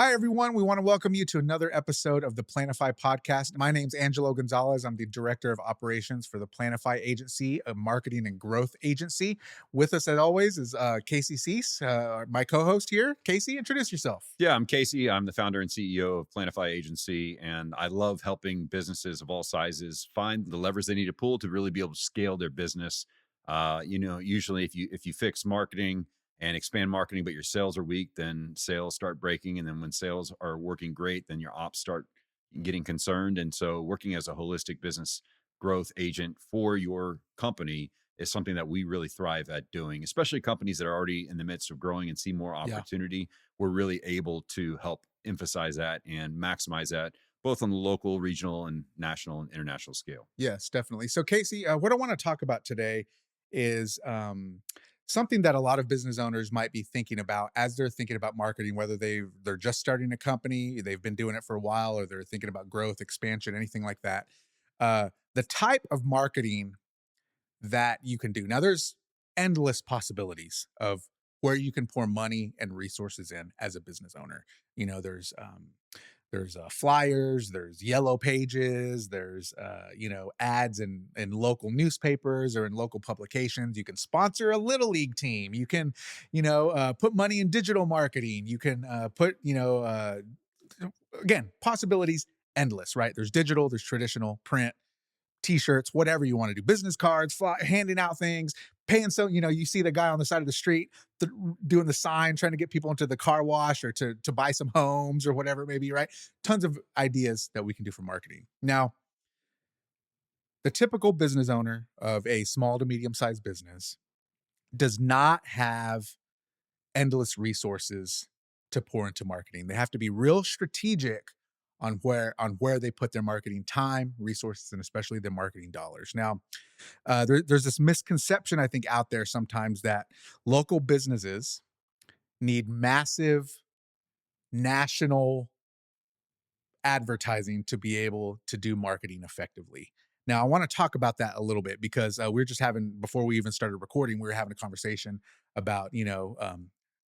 Hi, everyone. We want to welcome you to another episode of the Planify podcast. My name's Angelo Gonzalez. I'm the Director of Operations for the Planify Agency, a marketing and growth agency. With us, as always, is Casey Cease, my co-host here. Casey, introduce yourself. Yeah, I'm Casey. I'm the founder and CEO of Planify Agency, and I love helping businesses of all sizes find the levers they need to pull to really be able to scale their business. Usually if you fix marketing and expand marketing, but your sales are weak, then sales start breaking, and then when sales are working great, then your ops start getting concerned. And so, working as a holistic business growth agent for your company is something that we really thrive at doing, especially companies that are already in the midst of growing and see more Yeah. opportunity. We're really able to help emphasize that and maximize that both on the local, regional, and national and international scale. Yes, definitely. So, Casey, what I want to talk about today is something that a lot of business owners might be thinking about as they're thinking about marketing, whether they're just starting a company, they've been doing it for a while, or they're thinking about growth, expansion, anything like that. The type of marketing that you can do. Now, there's endless possibilities of where you can pour money and resources in as a business owner. You know, there's flyers, there's yellow pages, there's ads in local newspapers or in local publications. You can sponsor a little league team. You can put money in digital marketing. You can put again, possibilities endless, right? There's digital, there's traditional, print, t-shirts, whatever you want to do, business cards, handing out things, paying. So, you see the guy on the side of the street doing the sign, trying to get people into the car wash or to buy some homes or whatever it may be, right? Tons of ideas that we can do for marketing. Now, the typical business owner of a small to medium sized business does not have endless resources to pour into marketing. They have to be real strategic on where they put their marketing time, resources, and especially their marketing dollars. Now, there's this misconception I think out there sometimes that local businesses need massive national advertising to be able to do marketing effectively. Now, I want to talk about that a little bit because we are just having, before we even started recording, we were having a conversation about,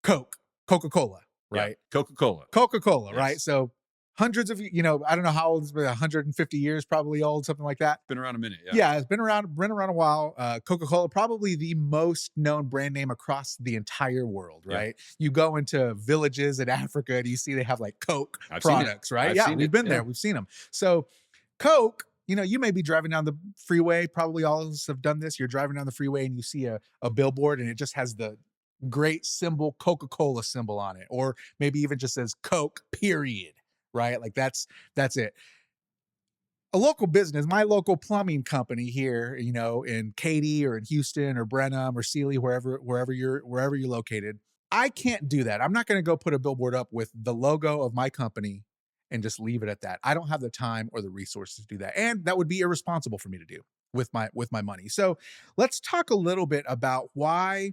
Coca Cola, Yeah, right? Coca Cola. Coca Cola, right? Yes, So hundreds of, I don't know how old it's been, 150 years probably old, something like that. been around a minute. Yeah, Yeah, it's been around a while. Coca Cola, probably the most known brand name across the entire world, yeah. right? You go into villages in Africa and you see they have like Coke I've seen it. products, right? I've Yeah, seen we've it. been Yeah, there, we've seen them. So, Coke, you may be driving down the freeway. Probably all of us have done this. You're driving down the freeway and you see a billboard and it just has the great symbol, Coca Cola symbol on it, or maybe even just says Coke, period, right? Like that's it. A local business, my local plumbing company here, in Katy or in Houston or Brenham or Sealy, wherever you're located. I can't do that. I'm not going to go put a billboard up with the logo of my company and just leave it at that. I don't have the time or the resources to do that. And that would be irresponsible for me to do with my money. So, let's talk a little bit about why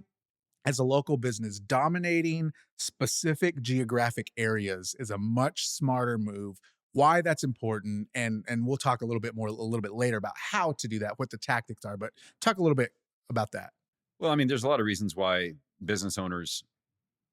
as a local business dominating specific geographic areas is a much smarter move, why that's important, and we'll talk a little bit later about how to do that, what the tactics are, but talk a little bit about that. well, I mean, there's a lot of reasons why business owners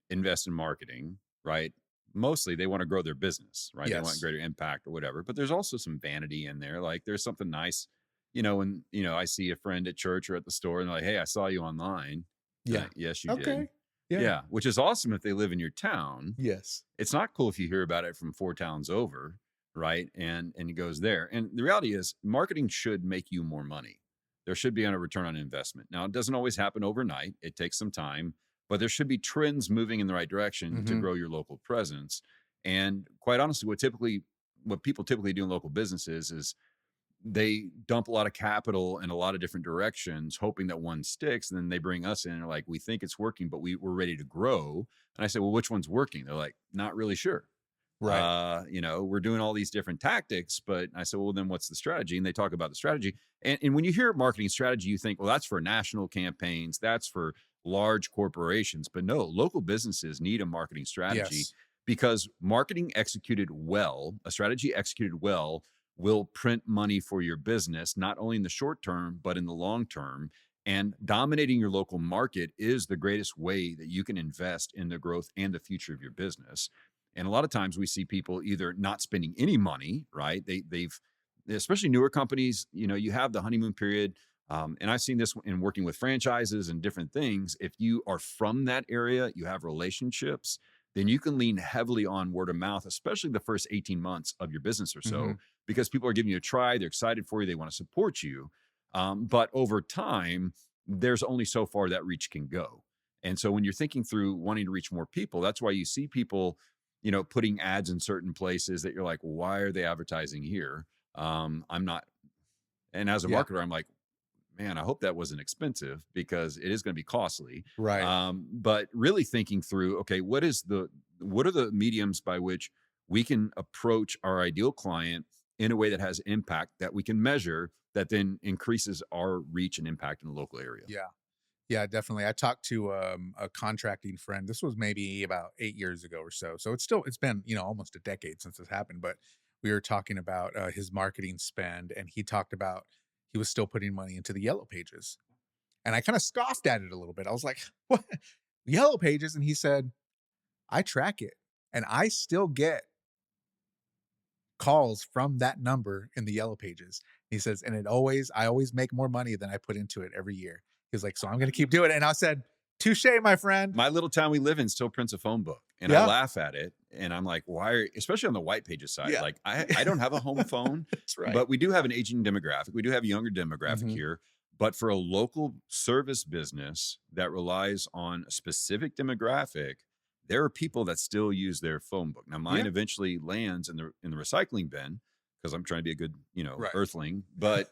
invest in marketing, right? Mostly they want to grow their business, right? They want Yes. greater impact or whatever. But there's also some vanity in there. Like there's something nice, when I see a friend at church or at the store and they're like, "Hey, I saw you online." And Yeah. yes, you did. Okay. Yeah. Yeah, which is awesome if they live in your town. Yes. It's not cool if you hear about it from four towns over, right? And it goes there. And the reality is marketing should make you more money. There should be a return on investment. Now, it doesn't always happen overnight. It takes some time, but there should be trends moving in the right direction to Hmm. grow your local presence. And quite honestly, what people typically do in local businesses is they dump a lot of capital in a lot of different directions, hoping that one sticks. And then they bring us in and are like, we think it's working, but we're ready to grow. And I say, well, which one's working? They're like, not really sure. Right. We're doing all these different tactics, but I said, well, then what's the strategy? And they talk about the strategy. And when you hear marketing strategy, you think, well, that's for national campaigns, that's for large corporations. But no, local businesses need a marketing strategy Yes. because marketing executed well, a strategy executed well, will print money for your business, not only in the short term, but in the long term. And dominating your local market is the greatest way that you can invest in the growth and the future of your business. And a lot of times we see people either not spending any money, right? They've, especially newer companies, you have the honeymoon period. And I've seen this in working with franchises and different things. If you are from that area, you have relationships, then you can lean heavily on word of mouth, especially the first 18 months of your business or so, Mhm. because people are giving you a try. They're excited for you. They want to support you. But over time, there's only so far that reach can go. And so when you're thinking through wanting to reach more people, that's why you see people, putting ads in certain places that you're like, why are they advertising here? I'm not. And as a Yeah. marketer, I'm like, man, I hope that wasn't expensive because it is going to be costly. Right. But really thinking through, okay, what are the mediums by which we can approach our ideal client in a way that has impact that we can measure that then increases our reach and impact in the local area. Yeah. Yeah, definitely. I talked to a contracting friend. This was maybe about 8 years ago or so. So it's been, almost a decade since this happened. But we were talking about his marketing spend, and he talked about he was still putting money into the yellow pages. And I kind of scoffed at it a little bit. I was like, "What? Yellow pages?" And he said, "I track it, and I still get calls from that number in the yellow pages." He says, "And I always make more money than I put into it every year." He's like, "So I'm going to keep doing it." And I said, "Touche, my friend." My little town we live in still prints a phone book, and I Yeah. laugh at it, and I'm like, why are, especially on the white pages side, Yeah. like I don't have a home phone, That's right. but we do have an aging demographic. We do have a younger demographic Mhm. here. But for a local service business that relies on a specific demographic, there are people that still use their phone book. Now, mine Yeah. eventually lands in the recycling bin because I'm trying to be a good, Right. earthling. But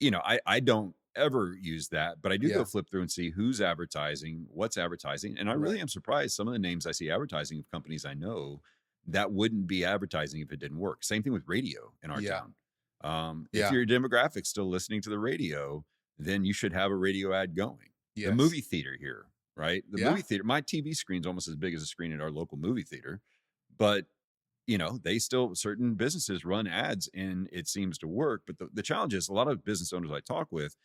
I don't ever use that, but I do go Yeah. flip through and see who's advertising, what's advertising. And I Right. really am surprised some of the names I see advertising of companies I know that wouldn't be advertising if it didn't work. Same thing with radio in our Yeah. town. If Yeah. your demographic's still listening to the radio, then you should have a radio ad going. The Yes. movie theater here, right? The Yeah. movie theater, my TV screen's almost as big as a screen at our local movie theater, but they still certain businesses run ads and it seems to work. But the challenge is a lot of business owners I talk with,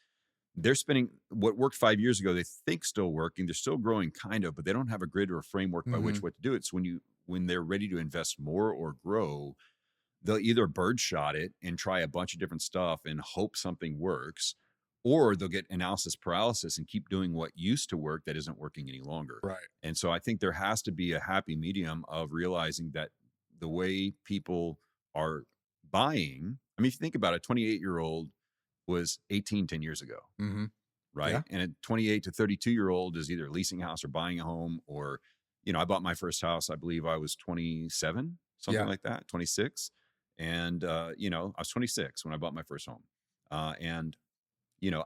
they're spending what worked 5 years ago, they think still working. They're still growing kind of, but they don't have a grid or a framework by which Mhm. what to do it. So when they're ready to invest more or grow, they'll either birdshot it and try a bunch of different stuff and hope something works, or they'll get analysis paralysis and keep doing what used to work that isn't working any longer. Right. And so I think there has to be a happy medium of realizing that the way people are buying, I mean, if you think about it, 28-year-old was 18 10 years ago, Mhm. right? Yeah. And a 28 to 32-year-old is either leasing a house or buying a home, or, I bought my first house, I believe I was 27, something Yeah. like that, 26. And, I was 26 when I bought my first home. And,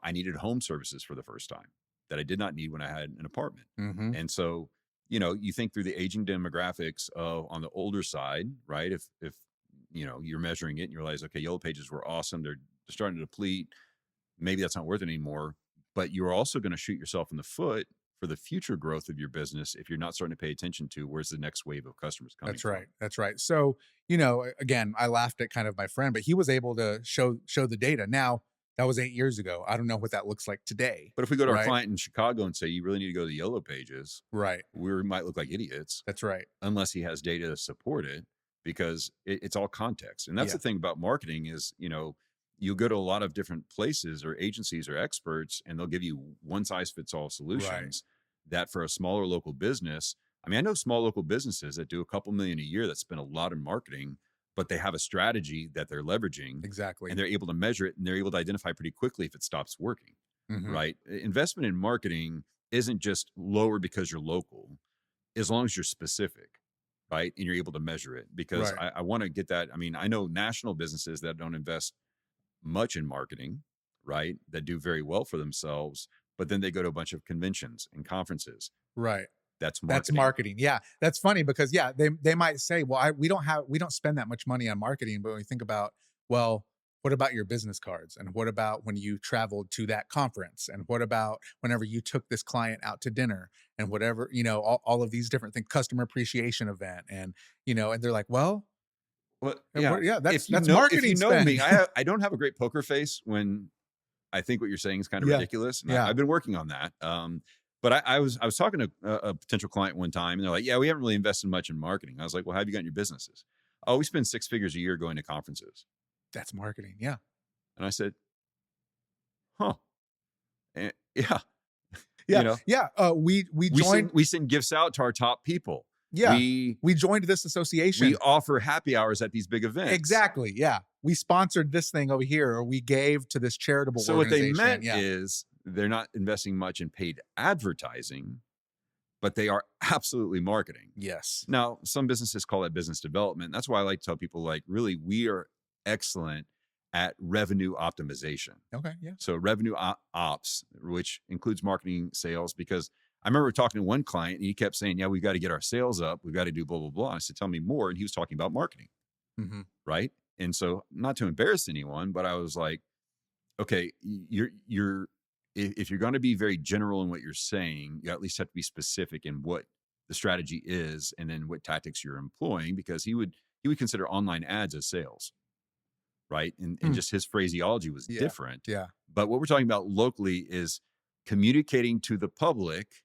I needed home services for the first time that I did not need when I had an apartment. Mhm. And so, you think through the aging demographics of on the older side, right? If, you're measuring it and you realize, okay, yellow pages were awesome. They're starting to deplete. Maybe that's not worth it anymore. But you're also going to shoot yourself in the foot for the future growth of your business if you're not starting to pay attention to where's the next wave of customers coming That's from. right. That's right. So, again, I laughed at kind of my friend, but he was able to show the data. Now, that was 8 years ago. I don't know what that looks like today, But if we go to our right? client in Chicago and say, you really need to go to the yellow pages, Right. we might look like idiots That's right. unless he has data to support it, because it's all context. And that's Yeah. the thing about marketing is, you go to a lot of different places or agencies or experts, and they'll give you one size fits all Right. solutions that for a smaller local business, I mean, I know small local businesses that do a couple million a year that spend a lot in marketing, but they have a strategy that they're leveraging Exactly. and they're able to measure it and they're able to identify pretty quickly if it stops working, Mhm. right? Investment in marketing isn't just lower because you're local, as long as you're specific, right? And you're able to measure it. Because Right. I want to get that. I mean, I know national businesses that don't invest much in marketing, right? That do very well for themselves, but then they go to a bunch of conventions and conferences. Right. That's That's marketing. marketing. Yeah. That's funny because yeah, they might say, "Well, we don't spend that much money on marketing." But when you think about, well, what about your business cards? And what about when you traveled to that conference? And what about whenever you took this client out to dinner and whatever, all of these different things, customer appreciation event and they're like, "Well, Well, yeah. yeah, If you that's know, if you marketing know me, spend." I don't have a great poker face when I think what you're saying is kind of Yeah. ridiculous, and Yeah. I've been working on that. But I was talking to a potential client one time, and they're like, "Yeah, we haven't really invested much in marketing." I was like, "Well, how have you gotten your businesses?" "Oh, we spend 6 figures a year going to conferences." That's marketing. Yeah. And I said, "Huh, yeah, you Yeah. know, Yeah. We we send joined. we send gifts out to our top people. Yeah. We We joined this we association. offer happy hours at these big events." Exactly. Yeah. We sponsored this thing over here, or we gave to this charitable So what they organization. meant Yeah. is they're not investing much in paid advertising, but they are absolutely marketing. Yes. Now, some businesses call that business development. That's why I like to tell people, like, really, we are excellent at revenue optimization. Okay. Yeah. So revenue ops, which includes marketing, sales, because I remember talking to one client and he kept saying, "Yeah, we've got to get our sales up. We've got to do blah, blah, blah." I said, "Tell me more." And he was talking about marketing. Hmm. Right. And so, not to embarrass anyone, but I was like, okay, if you're going to be very general in what you're saying, you at least have to be specific in what the strategy is and then what tactics you're employing, because he would consider online ads as sales, right? And Hmm. just his phraseology was Yeah. different. Yeah. But what we're talking about locally is communicating to the public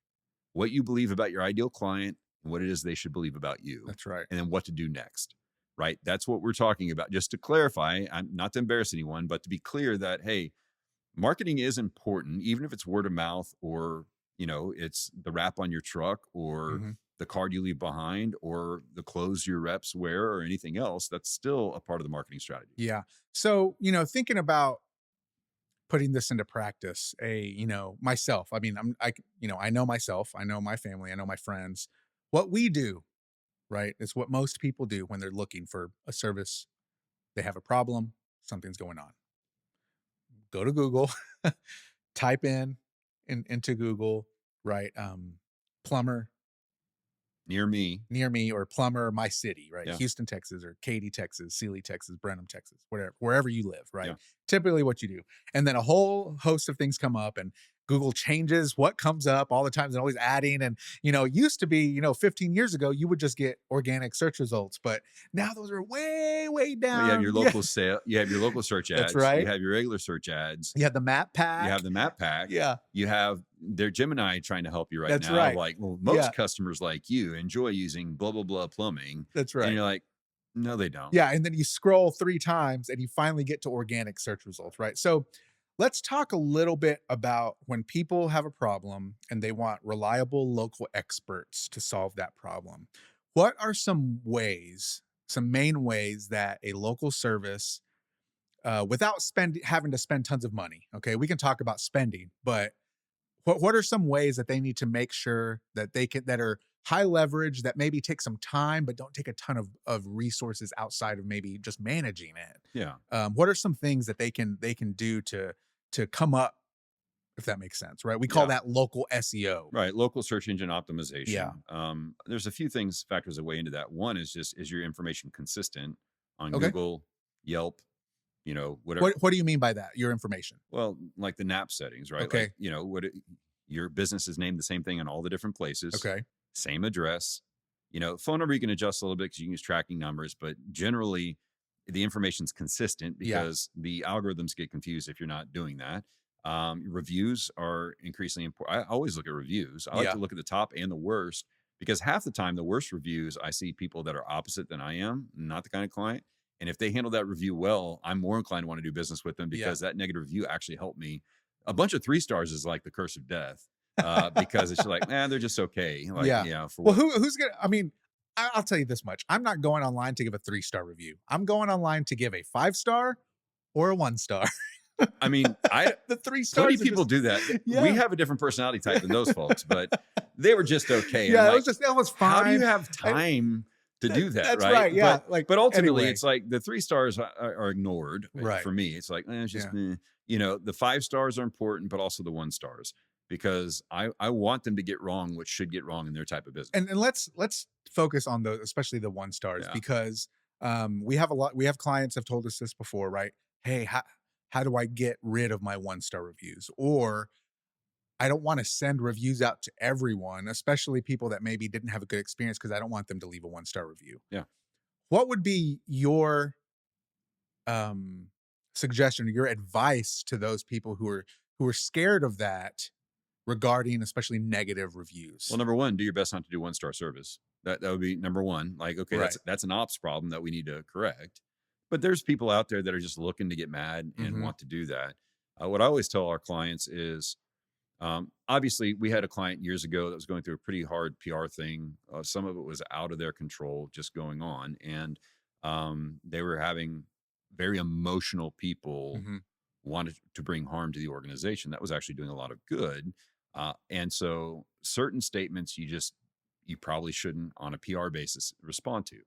what you believe about your ideal client and what it is they should believe about you, That's right. and then what to do next. Right? That's what we're talking about. Just to clarify, I'm not to embarrass anyone, but to be clear that, hey, marketing is important, even if it's word of mouth, or it's the wrap on your truck, or Hmm. the card you leave behind, or the clothes your reps wear, or anything else. That's still a part of the marketing strategy. Yeah. So, thinking about putting this into practice, myself, I mean, I know myself, I know my family, I know my friends. What we do, right, is what most people do when they're looking for a service. They have a problem, something's going on. Go to Google, type into Google, right? Plumber Near me. near me, or plumber my city, right? Yeah. Houston, Texas, or Katy, Texas, Sealy, Texas, Brenham, Texas, wherever you live, right? Yeah. Typically what you do. And then a whole host of things come up, and Google changes what comes up all the time, and always adding. And, it used to be, 15 years ago, you would just get organic search results, but now those are way, way Well, you have down. your Yeah, local sale, you have your local search that's ads, you right. have your regular search ads, You have the map you pack. have the map pack, Yeah, you have their Gemini trying to help you right that's now. right. Like, well, Yeah, most customers like you enjoy using blah, blah, blah plumbing. that's And right. you're like, no, they don't. Yeah, and then you scroll 3 times and you finally get to organic search results, right? So, let's talk a little bit about when people have a problem and they want reliable local experts to solve that problem. What are some main ways that a local service, without having to spend tons of money, okay? We can talk about spending, but what are some ways that they need to make sure that that are high leverage, that maybe take some time but don't take a ton of resources outside of maybe just managing it? Yeah. What are some things that they can do to come up, if that makes sense, right? We call Yeah. that local SEO. Right. Local search engine Yeah. optimization. There's a few factors that weigh into that. One is just, is your information consistent on Okay. Google, Yelp, whatever. What do you mean by that? Your information. Well, like the NAP settings, right? Like, Okay. your business is named the same thing in all the different places, Okay. same address. Phone number you can adjust a little bit because you can use tracking numbers, but generally the information's consistent Yeah. because the algorithms get confused if you're not doing that. Reviews are increasingly important. I always look at reviews. I like Yeah. to look at the top and the worst, because half the time the worst reviews, I see people that are opposite than I am, not the kind of client. And if they handle that review well, I'm more inclined to want to do business with them, Yeah. because that negative review actually helped me. A bunch of 3 stars is like the curse of death, because it's just like, man, they're just okay. Like, Yeah. for Well, what? who's gonna? I mean, I'll tell you this much: I'm not going online to give a 3-star review. I'm going online to give a 5-star or a 1-star. I mean, The 3 plenty stars of are people just, do that. We yeah. have a different personality type than those folks, but they were just okay. And I'm Yeah, like, that was how do you fine. have And time to do that, that's right? right. Yeah. But Like, but ultimately, anyway. it's like the 3 stars are ignored Right. for me. It's like, it's just, Yeah. the 5 stars are important, but also the 1 stars, because I want them to get wrong what should get wrong in their type of business. And let's focus on those, especially the 1 stars, Yeah, because we have clients have told us this before, right? Hey, how do I get rid of my 1-star reviews? Or I don't want to send reviews out to everyone, especially people that maybe didn't have a good experience, because I don't want them to leave a 1-star review. yeah. What would be your um suggestion or your advice to those people who are scared of that, regarding especially negative reviews? Well, number one, do your best not to do one-star service. That would be number one. Like, okay, Right. that's an ops problem that we need to correct. But there's people out there that are just looking to get mad and Mm-hmm. want to do that. What I always tell our clients is, obviously, we had a client years ago that was going through a pretty hard PR thing. Some of it was out of their control, just going on, and they were having very emotional people Mm-hmm. wanted to bring harm to the organization. That was actually doing a lot of good, and so certain statements you probably shouldn't, on a PR basis, respond to.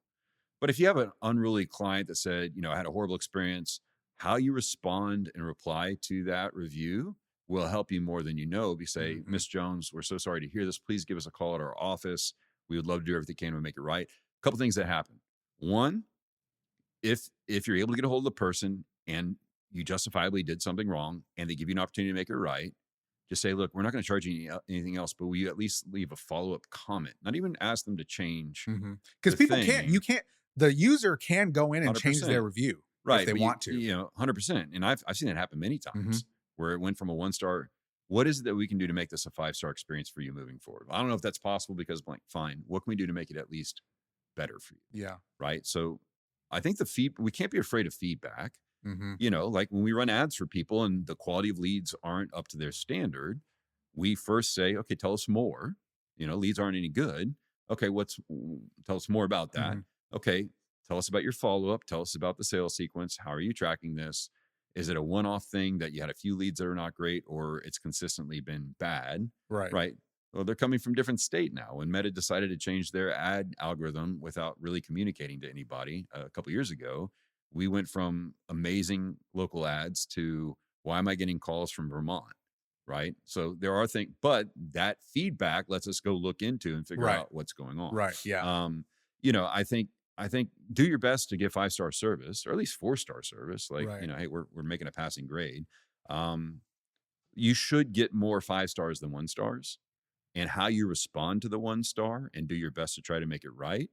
But if you have an unruly client that said, I had a horrible experience, how you respond and reply to that review will help you more than you know. If you say, Mm-hmm. Miss Jones, we're so sorry to hear this. Please give us a call at our office. We would love to do everything we can to make it right. A couple things that happen. One, if you're able to get a hold of the person and you justifiably did something wrong and they give you an opportunity to make it right, just say, look, we're not going to charge you anything else, but will you at least leave a follow-up comment? Not even ask them to change Because the people can't, you thing. can't, the user can go in and change their 100%. review if Right, they but want to. 100%, and I've seen that happen many Hmm. times where it went from a 1 star. What is it that we can do to make this a 5-star experience for you moving forward? I don't know if that's possible because blank. Fine. What can we do to make it at least better for you? Yeah. Right? So, I think we can't be afraid of feedback. Hmm. Like when we run ads for people and the quality of leads aren't up to their standard, we first say, okay, tell us more. Leads aren't any good. Okay, tell us more about that. Hmm. Okay, tell us about your follow up. Tell us about the sales sequence. How are you tracking this? Is it a one off thing that you had a few leads that are not great, or it's consistently been bad? Right. Right. Well, they're coming from different state now. When Meta decided to change their ad algorithm without really communicating to anybody a couple years ago, we went from amazing local ads to, why am I getting calls from Vermont? Right. So there are things, but that feedback lets us go look into and figure Right. out what's going on. Right. Yeah. I think do your best to give 5-star service, or at least 4-star service. Like, Right. hey, we're making a passing grade. You should get more 5 stars than 1 stars, and how you respond to the 1 star and do your best to try to make it right.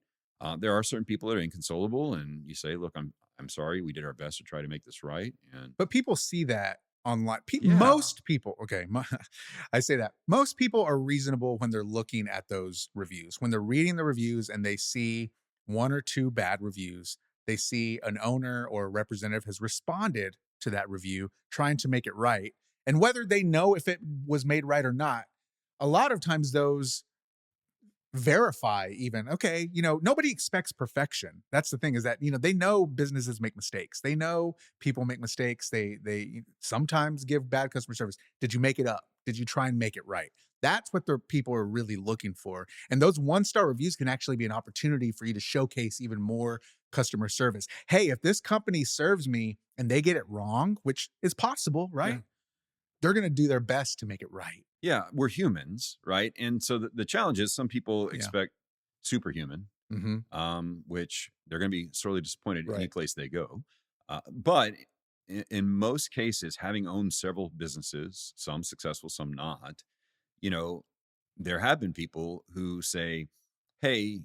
There are certain people that are inconsolable, and you say, "Look, I'm sorry. We did our best to try to make this right." And But people see that online. yeah, Most people, okay, I say that most people are reasonable when they're looking at those reviews. When they're reading the reviews and they see one or two bad reviews, they see an owner or a representative has responded to that review, trying to make it right. And whether they know if it was made right or not, a lot of times those verify even, okay, nobody expects perfection. That's the thing, is that they know businesses make mistakes, they know people make mistakes, they sometimes give bad customer service. Did you make it up? Did you try and make it right? That's what the people are really looking for, and those 1-star reviews can actually be an opportunity for you to showcase even more customer service. Hey, if this company serves me and they get it wrong, which is possible, yeah, right, they're going to do their best to make it right. yeah. We're humans, right? And so the challenge is, some people Yeah. expect superhuman, Hmm. which they're going to be sorely disappointed any Right. place they go. But in most cases, having owned several businesses, some successful, some not, you know, there have been people who say, hey,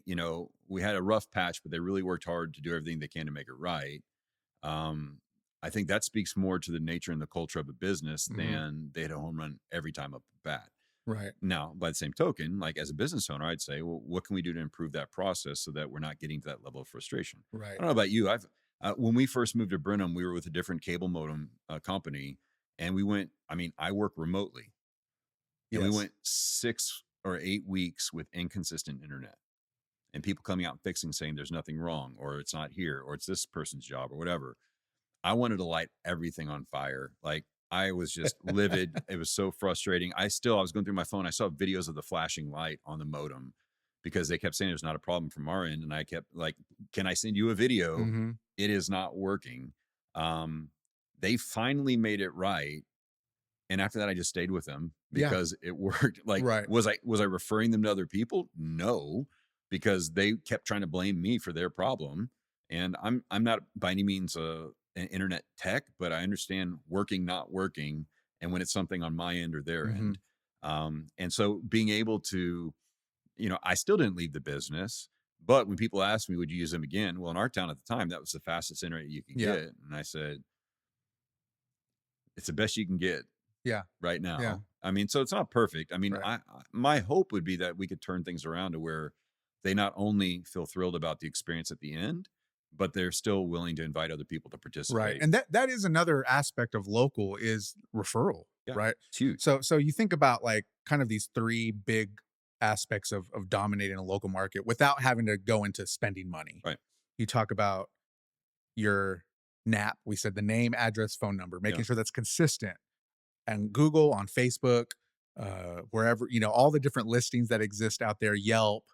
we had a rough patch, but they really worked hard to do everything they can to make it right. Um, I think that speaks more to the nature and the culture of a business Hmm. than they hit a home run every time up the bat. Right. Now, by the same token, like as a business owner, I'd say, well, what can we do to improve that process so that we're not getting to that level of frustration? I Right. don't know about you. When we first moved to Brenham, we were with a different cable modem company, and we went. I mean, I work remotely, and we Yes. went 6 or 8 weeks with inconsistent internet, and people coming out and fixing, saying there's nothing wrong, or it's not here, or it's this person's job, or whatever. I wanted to light everything on fire. Like, I was just livid. It was so frustrating. I was going through my phone. I saw videos of the flashing light on the modem because they kept saying there's not a problem from our end. And I kept like, can I send you a video? Mhm. It is not working. Um, they finally made it right. And after that, I just stayed with them Yeah. because it worked. Like, Right. was I referring them to other people? No, because they kept trying to blame me for their problem. And I'm not by any means an internet tech, but I understand working, not working, and when it's something on my end or their Mhm. end. And so being able to, I still didn't leave the business. But when people asked me, would you use them again? Well, in our town at the time, that was the fastest internet you could Yeah. get. And I said, it's the best you can get Yeah. right Yeah. now. I mean, so it's not perfect. I mean, Right. my hope would be that we could turn things around to where they not only feel thrilled about the experience at the end, but they're still willing to invite other people to Right. participate. And that is another aspect of local is referral, Yeah, right? it's huge. So you think about like kind of these three big aspects of dominating a local market without having to go into spending money. Right. You talk about your NAP, we said the name, address, phone number, Yeah. making sure that's consistent and Google, on Facebook, wherever, all the different listings that exist out there, Yelp,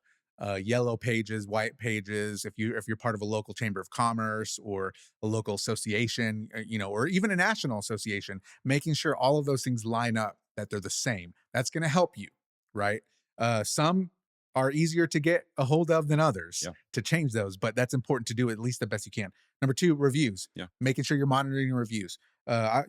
yellow pages, white pages. If you're part of a local chamber of commerce or a local association, or even a national association, making sure all of those things line up, that they're the same. That's going to help you, right? Some are easier to get a hold of than others Yeah. to change those, but that's important to do at least the best you can. Number two, reviews. Yeah. Making sure you're monitoring your reviews. Back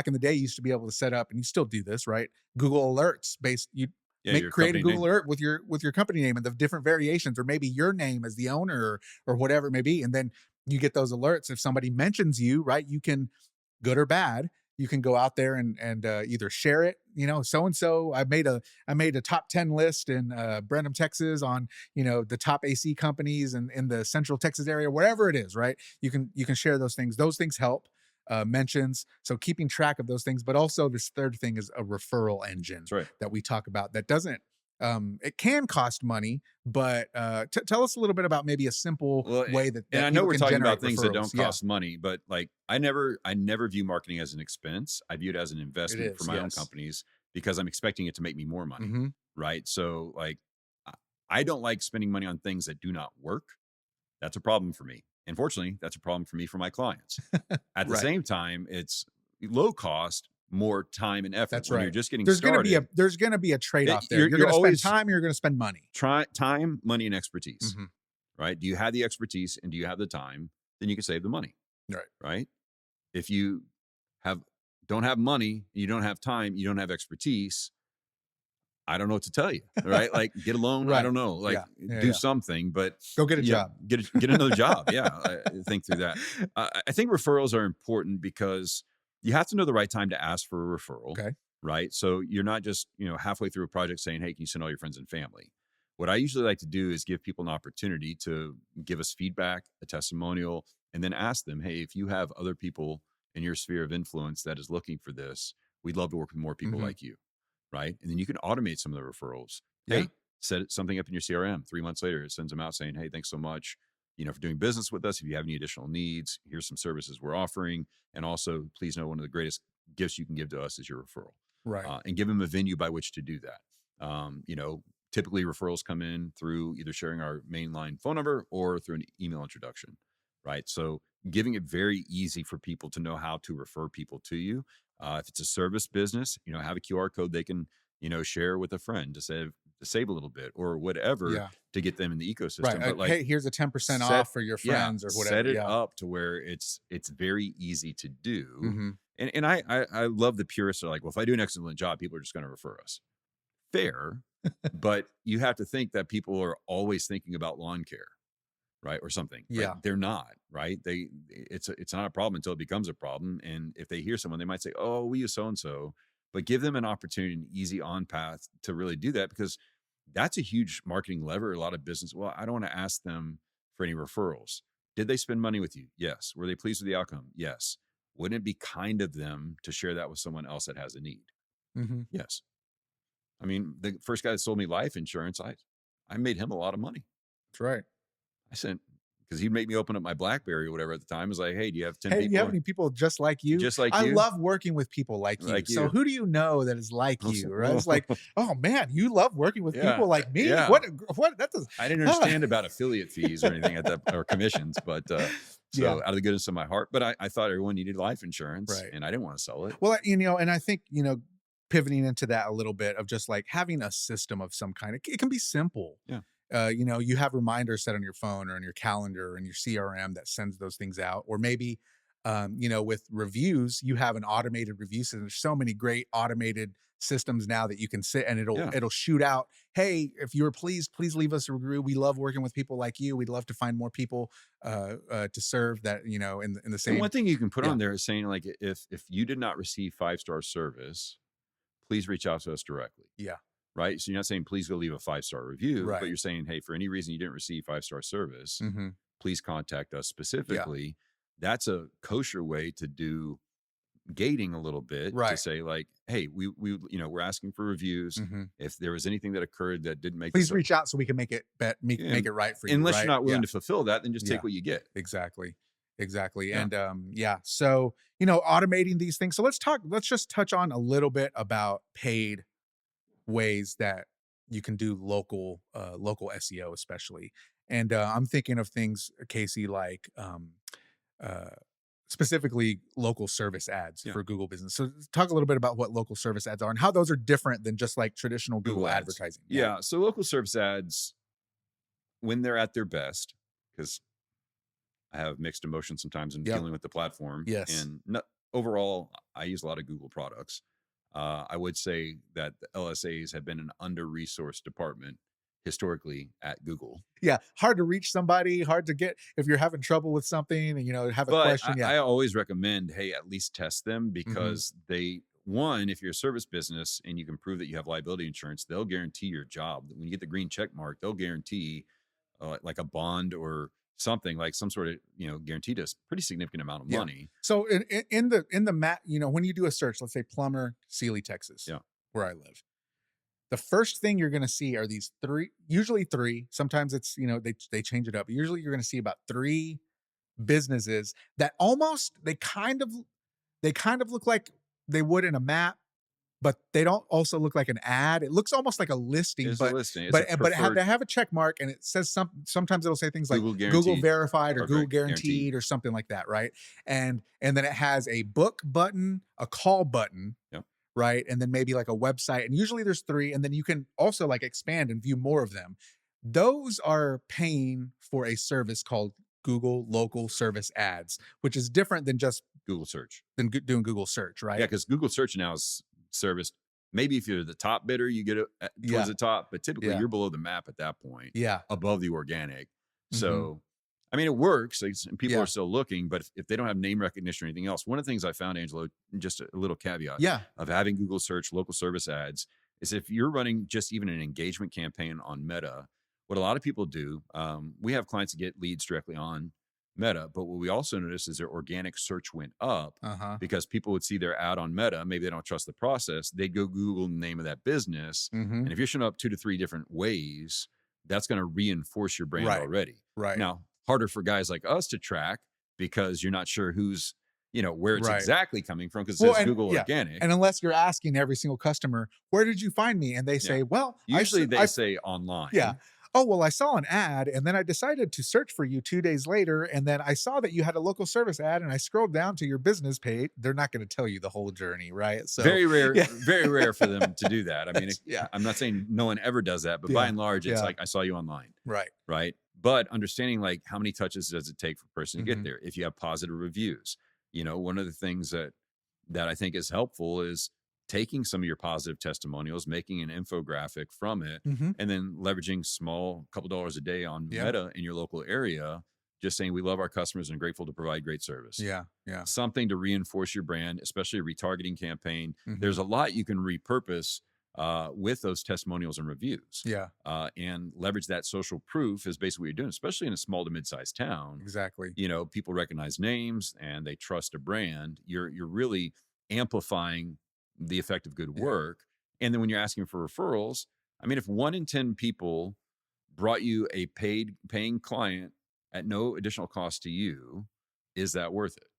in the day, you used to be able to set up, and you still do this, right? Google alerts based. You Yeah. make Your create a company Google name. alert with your company name and the different variations, or maybe your name as the owner, or whatever it may be, and then you get those alerts if somebody mentions you, right? You can, good or bad, you can go out there and either share it. So and so, I made a top 10 list in Brenham, Texas, on the top AC companies in the Central Texas area, wherever it is, right? You can share those things. Those things help. Mentions, so keeping track of those things, but also this third thing is a referral engine That's right. that we talk about that doesn't, it can cost money, but tell us a little bit about maybe a simple Well, way that, and that I know people we're can talking generate about things that referrals. don't Yeah, cost money, but like I never view marketing as an expense. I view it as an it investment for is. my own Yes. companies because I'm expecting it to make me more money. Hmm. Right. So like I I don't like spending money on things that do not work. That's a problem for me. Unfortunately, that's a problem for me for my clients. At the Right. same time, it's low cost, more time and effort. That's When you're right. just getting There's gonna be a started, there's gonna be a trade off there. You're you're gonna spend always time. You're gonna spend money. try time, money, and expertise. Hmm. Right? Do you have the expertise and do you have the time? Then you can save the money. Right. Right? If you have don't have money, you don't have time, you don't have expertise, I don't know what to tell you, right? Like get a loan, I Right. don't know, like Yeah. Yeah. do Yeah. something, but Go get a yeah, job. get another job. Yeah, think through that. I think referrals are important because you have to know the right time to ask for a referral, Okay. right? So you're not just halfway through a project saying, "Hey, can you send all your friends and family?" What I usually like to do is give people an opportunity to give us feedback, a testimonial, and then ask them, "Hey, if you have other people in your sphere of influence that is looking for this, we'd love to work with more people Hmm. like you." Right. And then you can automate some of the referrals. Yeah. Hey, set something up in your CRM. 3 months later, it sends them out saying, "Hey, thanks so much, for doing business with us. If you have any additional needs, here's some services we're offering. And also, please know one of the greatest gifts you can give to us is your referral." Right. And give them a venue by which to do that. Typically referrals come in through either sharing our mainline phone number or through an email introduction. Right. So giving it very easy for people to know how to refer people to you. If it's a service business, have a QR code they can, share with a friend to save a little bit or whatever Yeah. to get them in the Right. ecosystem. But like Hey, here's a 10% set, off for your yeah, friends or set whatever. it Yeah. up to where it's very easy to do. Hmm. And I love the purists are like, well, if I do an excellent job, people are just going to refer us. Fair, but you have to think that people are always thinking about lawn care, right, or something. Like Yeah. they're not, right? It's not a problem until it becomes a problem. And if they hear someone, they might say, "Oh, we use so and so," but give them an opportunity, an easy on path to really do that because that's a huge marketing lever. A lot of business. Well, I don't want to ask them for any referrals. Did they spend money with you? Yes. Were they pleased with the outcome? Yes. Wouldn't it be kind of them to share that with someone else that has a need? Hmm. Yes. I mean, the first guy that sold me life insurance, I made him a lot of money. That's right. I sent because he'd make me open up my BlackBerry or whatever at the time. It was like, "Hey, do you have 10 Hey, do you have people any people just like you? just like I you? love working with people like you. Like So you?" who do you know that is like I was you? like, Right? It's like, "Whoa." oh man, you love working with Yeah, people like me. yeah. What that does? I didn't Ah. understand about affiliate fees or anything at that or commissions, but Yeah. so out of the goodness of my heart, but I thought everyone needed life insurance Right. and I didn't want to sell it. Well, and I think, pivoting into that a little bit of just like having a system of some kind. It can be simple. Yeah. You have reminders set on your phone or in your calendar or in your CRM that sends those things out. Or maybe, with reviews, you have an automated review system. There's so many great automated systems now that you can sit and it'll Yeah. it'll shoot out. Hey, if you're pleased, please leave us a review. We love working with people like you. We'd love to find more people to serve that, in the And one same. thing you can put Yeah. on there is saying like if you did not receive 5-star service, please reach out to us directly. Yeah. Right. So you're not saying, please go leave a 5-star review, but Right. you're saying, hey, for any reason you didn't receive 5-star service, Mm-hmm. please contact us Yeah. specifically. That's a kosher way to do gating a little bit, to Right. say like, hey, we're asking for reviews. Mm-hmm. If there was anything that occurred that didn't make Please this, reach out so we can make it yeah, make it right for you. unless you're Right. not Yeah. willing to fulfill that, then just Yeah. take what you get. Exactly. Exactly. Yeah. And yeah. So, automating these things. So let's just touch on a little bit about paid ways that you can do local SEO, especially. And I'm thinking of things, Casey, like uh specifically local service ads Yeah. for Google Business. So talk a little bit about what local service ads are and how those are different than just like traditional Google Google ads. advertising. Yeah. Yeah. So local service ads, when they're at their best, because I have mixed emotions sometimes in Yep. dealing with the platform. Yes. And overall, I use a lot of Google products. I would say that the LSAs have been an under-resourced department historically at Google. Yeah. Hard to reach somebody, hard to get if you're having trouble with something and have a But question. Yeah. I always recommend, hey, at least test them, Hmm. because one, if you're a service business and you can prove that you have liability insurance, they'll guarantee your job. When you get the green check mark, they'll guarantee like a bond or something, like some sort of guaranteed us pretty significant amount of Yeah. money. So in the map, when you do a search, let's say plumber, Sealy, Texas, Yeah. where I live, the first thing you're going to see are these three, usually three. Sometimes it's they change it up. Usually you're going to see about three businesses that almost they kind of look like they would in a map, but they don't also look like an ad. It looks almost like a listing, It's a but listing. It's a but preferred they have a check mark and it says sometimes it'll say things like Google Google guaranteed verified or or Google guaranteed. guaranteed or something like that, right? And then it has a book button, a call button, Yep. right? And then maybe like a website. And usually there's three, and then you can also like expand and view more of them. Those are paying for a service called Google Local Service Ads, which is different than just Google search. doing Google search, right? Yeah, because Google search now is serviced. Maybe if you're the top bidder, you get it Yeah. towards the top, but typically Yeah. you're below the map at that point, Yeah. above the organic. Mhm. So, I mean, it works. And people Yeah. are still looking, but if they don't have name recognition or anything else, one of the things I found, Angelo, just a little caveat Yeah. of having Google search local service ads, is if you're running just even an engagement campaign on Meta, what a lot of people do, we have clients that get leads directly on Meta, but what we also noticed is their organic search went up Uh-huh. because people would see their ad on Meta. Maybe they don't trust the process. They go Google the name of that business. Mm-hmm. And if you're showing up 2 to 3 different ways, that's going to reinforce your brand Right. already. Right. Now, harder for guys like us to track because you're not sure who's, where it's Right. exactly coming from, because Well, it's and- Google yeah. organic. And unless you're asking every single customer, where did you find me? And they say, well, Usually I they say online. yeah. Oh, well, I saw an ad and then I decided to search for you 2 days later. And then I saw that you had a local service ad and I scrolled down to your business page. They're not going to tell you the whole journey, right? So Very rare, yeah. very rare for them to do that. I mean, Yeah. I'm not saying no one ever does that, but by Yeah. and large, it's Yeah. like, I saw you online. Right. Right. But understanding like how many touches does it take for a person to get Mhm. there? If you have positive reviews, one of the things that I think is helpful is taking some of your positive testimonials, making an infographic from it, Mhm. and then leveraging small couple dollars a day on Yeah. Meta in your local area, just saying we love our customers and grateful to provide great service. Yeah. Yeah. Something to reinforce your brand, especially a retargeting campaign. Mhm. There's a lot you can repurpose with those testimonials and reviews. Yeah. And leverage that social proof is basically what you're doing, especially in a small to mid-sized town. Exactly. People recognize names and they trust a brand. You're really amplifying the effect of good Yeah. work. And then when you're asking for referrals, I mean, if 1 in 10 people brought you a paying client at no additional cost to you, is that worth it?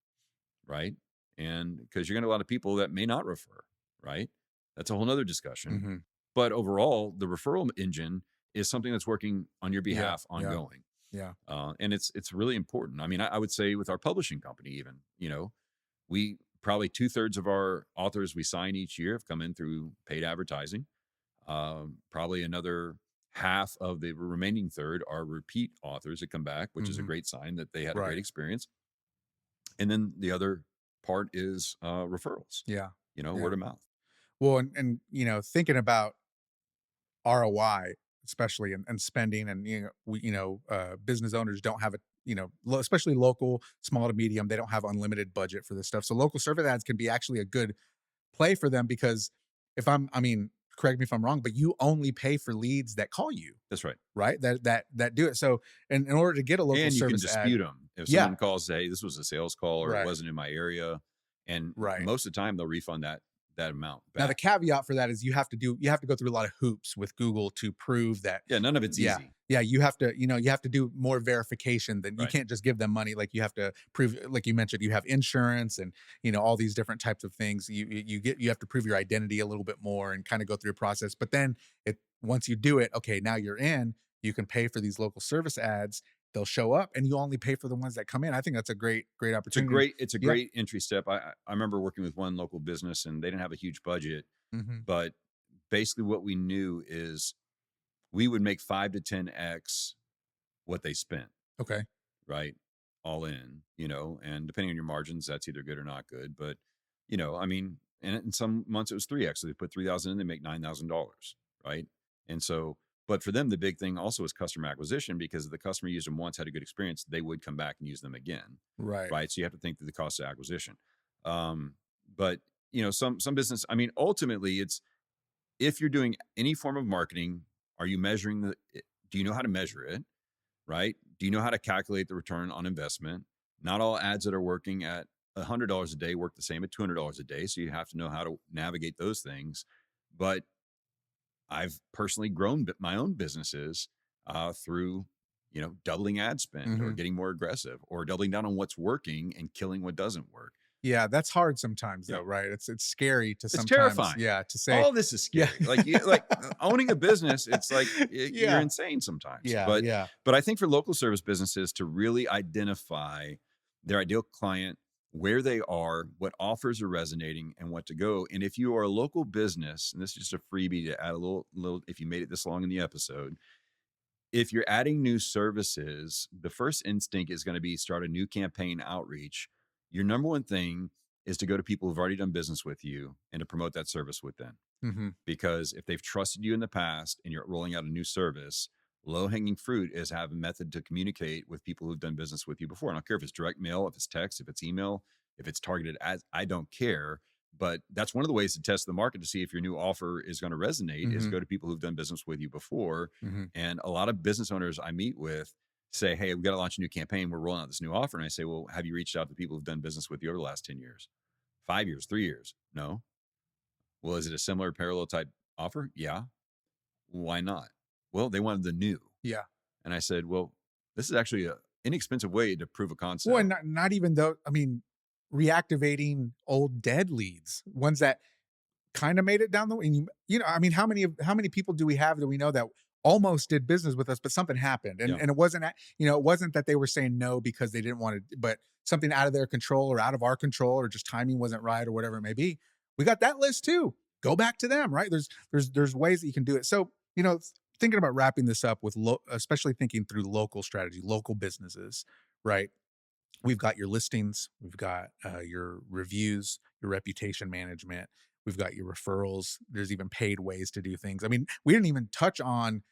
Right. And because you're going to get a lot of people that may not refer, right? That's a whole nother discussion. Mhm. But overall, the referral engine is something that's working on your behalf Yeah. ongoing. Yeah. And it's really important. I mean, I would say with our publishing company, even, we probably 2/3 of our authors we sign each year have come in through paid advertising. Probably another half of the remaining third are repeat authors that come back, which is a Mhm. great sign that they had a Right. great experience. And then the other part is referrals, Yeah. Yeah. word of mouth. Well, and thinking about ROI, especially and spending, and business owners don't have a especially local, small to medium, they don't have unlimited budget for this stuff. So local service ads can be actually a good play for them because I mean, correct me if I'm wrong, but you only pay for leads that call you, That's right. right? That do it. So in order to get a local And you can service ad, dispute them. If yeah, someone calls, say, "Hey, this was a sales call," or "It right, wasn't in my area," and right. most of the time they'll refund that amount Now the back. caveat for that is you have to go through a lot of hoops with Google to prove that. Yeah, none of it's Yeah. easy. Yeah, you have to do more verification than you Right. can't just give them money. Like you have to prove, like you mentioned, you have insurance and all these different types of things. You have to prove your identity a little bit more and kind of go through a process. But then it once you do it, okay, now you're in. You can pay for these local service ads. They'll show up, and you only pay for the ones that come in. I think that's a great opportunity. It's a Yeah. great entry step. I remember working with one local business, and they didn't have a huge budget, Hmm. but basically what we knew is we would make 5 to 10x what they spent, Okay. right? All in, and depending on your margins, that's either good or not good. But, I mean, and in some months it was 3x. So they put 3,000 in, they make $9,000, right? And so, but for them, the big thing also is customer acquisition, because if the customer used them once, had a good experience, they would come back and use them again, Right. right? So you have to think through the cost of acquisition. Um, but some business, I mean, ultimately, it's if you're doing any form of marketing, are you measuring do you know how to measure it? Right? Do you know how to calculate the return on investment? Not all ads that are working at $100 a day work the same at $200 a day. So you have to know how to navigate those things. But I've personally grown my own businesses through, doubling ad spend, or Hmm. getting more aggressive, or doubling down on what's working and killing what doesn't work. Yeah, that's hard sometimes Yeah. though, right? It's scary to It's sometimes, terrifying. yeah, to say, All this is yeah, scary. Like owning a business, it's like you're yeah, insane sometimes. yeah, But yeah. but I think for local service businesses to really identify their ideal client, where they are, what offers are resonating, and what to go. And if you are a local business, and this is just a freebie to add a little, if you made it this long in the episode, if you're adding new services, the first instinct is going to be start a new campaign outreach. Your number one thing is to go to people who've already done business with you and to promote that service with them. Hmm. Because if they've trusted you in the past and you're rolling out a new service, low hanging fruit is have a method to communicate with people who've done business with you before. I don't care if it's direct mail, if it's text, if it's email, if it's targeted ads, I don't care. But that's one of the ways to test the market to see if your new offer is going to resonate, is Hmm. go to people who've done business with you before. Hmm. And a lot of business owners I meet with say, "Hey, we've got to launch a new campaign. We're rolling out this new offer." And I say, "Well, have you reached out to people who've done business with you over the last 10 years, 5 years, 3 years?" No. Well, is it a similar parallel type offer? Yeah. Why not? Well, they wanted the new. Yeah. And I said, well, this is actually a inexpensive way to prove a Well, concept. and not even though, I mean, reactivating old dead leads, ones that kind of made it down the way. And I mean, how many people do we have that we know that almost did business with us, but something happened, and Yeah. it wasn't it wasn't that they were saying no because they didn't want to, but something out of their control or out of our control, or just timing wasn't right, or whatever it may be. We got that list too. Go back to them, right? There's ways that you can do it. So thinking about wrapping this up with especially thinking through local strategy, local businesses, right? We've got your listings, we've got your reviews, your reputation management, we've got your referrals. There's even paid ways to do things. I mean, we didn't even touch on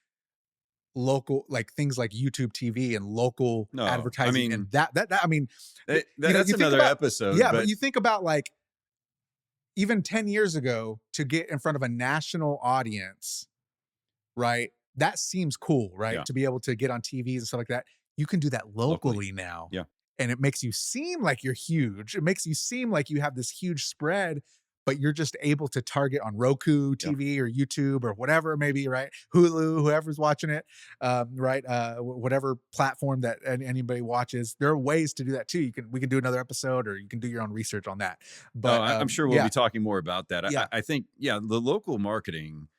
local, like things like YouTube TV and local No, I advertising, and mean, that I mean, that's you think another about, episode, yeah, but but you think about like even 10 years ago to get in front of a national audience, right? That seems cool, right? yeah, To be able to get on TVs and stuff like that. You can do that locally. locally now. Yeah. And it makes you seem like you're huge. It makes you seem like you have this huge spread, but you're just able to target on Roku Yeah. TV or YouTube or whatever it may be, right? Hulu, whoever's watching it, right? Whatever platform that anybody watches. There are ways to do that too. We can do another episode, or you can do your own research on that. Oh, But I'm sure we'll yeah, be talking more about that. yeah, I think, yeah, the local marketing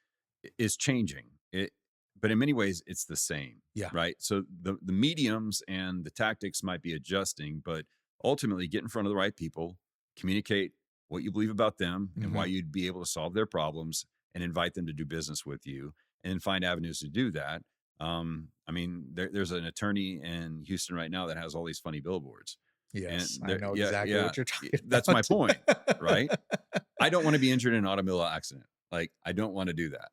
is changing it, but in many ways it's the same, yeah. right? So the mediums and the tactics might be adjusting, but ultimately get in front of the right people, communicate what you believe about them and why Hmm. you'd be able to solve their problems, and invite them to do business with you, and find avenues to do that. I mean, there's an attorney in Houston right now that has all these funny billboards, and Yes, I there, know yeah, exactly yeah, what you're talking that's my about. point, right? I don't want to be injured in an automobile accident. Like, I don't want to do that.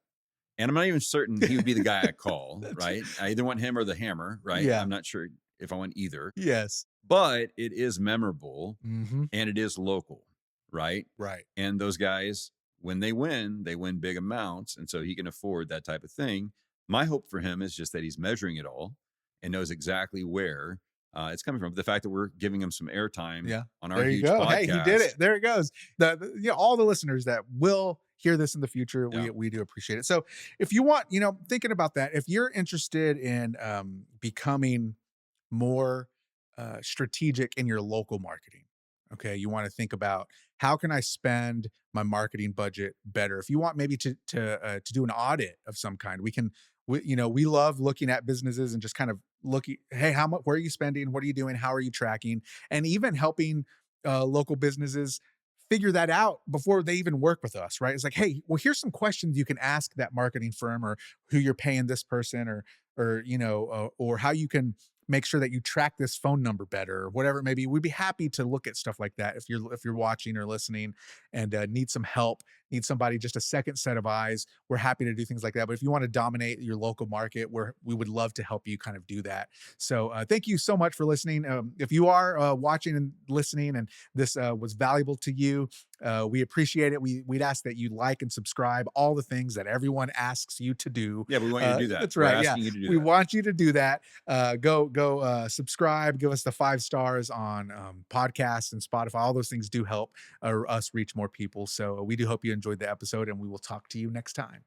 And I'm not even certain he would be the guy I call, That's- right? I either want him or the hammer, right? yeah. I'm not sure if I want either, Yes. but it is memorable Hmm. and it is local, right? Right. And those guys when they win big amounts. And so he can afford that type of thing. My hope for him is just that he's measuring it all and knows exactly where it's coming from. The fact that we're giving him some airtime Yeah. on our There you huge go. Hey, he did it. podcast. There it goes. All the listeners that will hear this in the future, Yeah. we do appreciate it. So if you want, thinking about that, if you're interested in becoming more strategic in your local marketing. Okay, you want to think about how can I spend my marketing budget better. If you want maybe to do an audit of some kind, we can. We love looking at businesses and just kind of looking. Hey, how much? Where are you spending? What are you doing? How are you tracking? And even helping local businesses figure that out before they even work with us. Right? It's like, hey, well, here's some questions you can ask that marketing firm or who you're paying this person or how you can make sure that you track this phone number better or whatever it may be. We'd be happy to look at stuff like that if you're watching or listening and need some help, need somebody, just a second set of eyes. We're happy to do things like that. But if you want to dominate your local market, we would love to help you kind of do that. So thank you so much for listening. If you are watching and listening and this was valuable to you, we appreciate it. We'd ask that you like and subscribe, all the things that everyone asks you to do. Yeah, we want you to do that. That's We're right. Yeah. asking you to do We that. want you to do that. Go subscribe, give us the 5 stars on podcasts and Spotify. All those things do help us reach more people. So we do hope you enjoyed the episode, and we will talk to you next time.